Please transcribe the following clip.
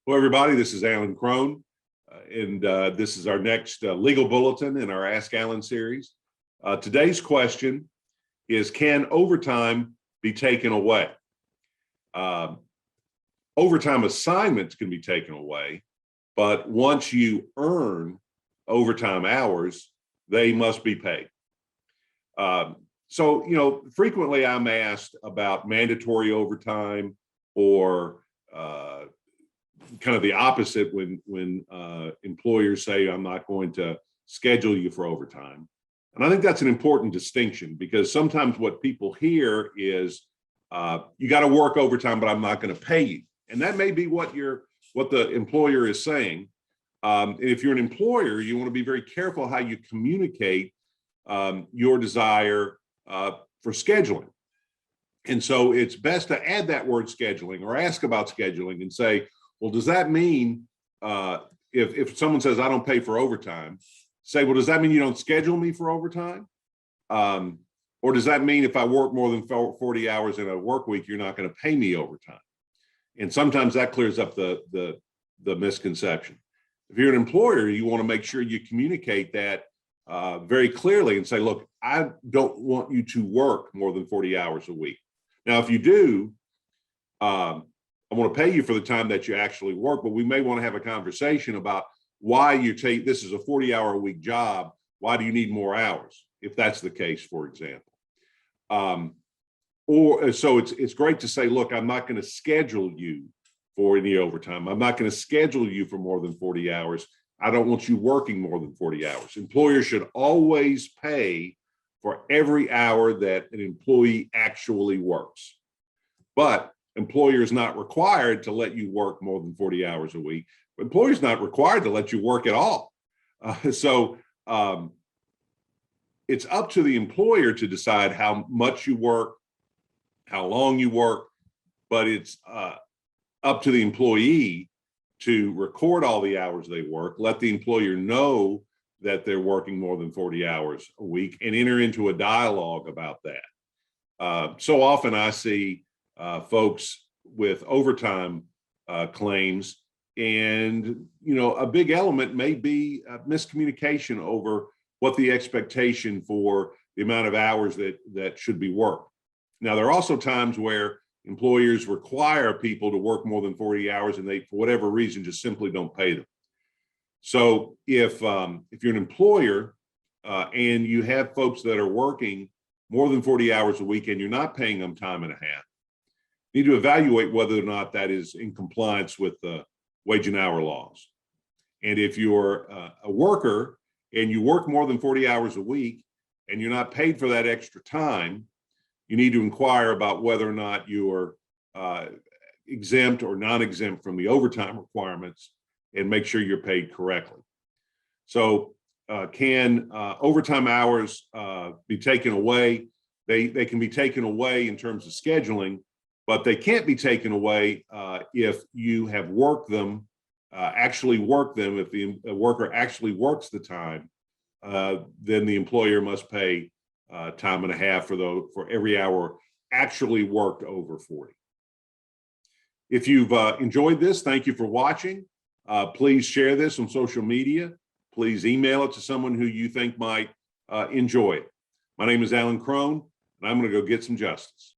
Hello, everybody. This is Alan Crone, and this is our next legal bulletin in our Ask Alan series. Today's question is, can overtime be taken away? Overtime assignments can be taken away, but once you earn overtime hours, they must be paid. So, frequently I'm asked about mandatory overtime or kind of the opposite when employers say, I'm not going to schedule you for overtime. And I think that's an important distinction, because sometimes what people hear is, you got to work overtime, but I'm not going to pay you. And that may be what the employer is saying. If you're an employer, you want to be very careful how you communicate your desire for scheduling. And so it's best to add that word scheduling, or ask about scheduling and say, well, does that mean if someone says I don't pay for overtime, say, well, does that mean you don't schedule me for overtime? Or does that mean if I work more than 40 hours in a work week, you're not going to pay me overtime? And sometimes that clears up the misconception. If you're an employer, you want to make sure you communicate that very clearly and say, look, I don't want you to work more than 40 hours a week. Now, if you do, I want to pay you for the time that you actually work, but we may want to have a conversation about why this is a 40-hour-a-week job. Why do you need more hours, if that's the case, for example? So it's great to say, look, I'm not going to schedule you for any overtime. I'm not going to schedule you for more than 40 hours. I don't want you working more than 40 hours. Employers should always pay for every hour that an employee actually works. But employer is not required to let you work more than 40 hours a week. Employer is not required to let you work at all. So it's up to the employer to decide how much you work, how long you work, but it's up to the employee to record all the hours they work, let the employer know that they're working more than 40 hours a week, and enter into a dialogue about that. So often I see folks with overtime claims, and a big element may be miscommunication over what the expectation for the amount of hours that should be worked. Now, there are also times where employers require people to work more than 40 hours, and they, for whatever reason, just simply don't pay them. So if you're an employer and you have folks that are working more than 40 hours a week and you're not paying them time and a half, you need to evaluate whether or not that is in compliance with the wage and hour laws. And if you're a worker and you work more than 40 hours a week and you're not paid for that extra time, you need to inquire about whether or not you are exempt or non-exempt from the overtime requirements, and make sure you're paid correctly. So can overtime hours be taken away? They can be taken away in terms of scheduling, but they can't be taken away if you have worked them, actually worked them. If the worker actually works the time, then the employer must pay time and a half for every hour actually worked over 40. If you've enjoyed this, thank you for watching. Please share this on social media. Please email it to someone who you think might enjoy it. My name is Alan Crone, and I'm going to go get some justice.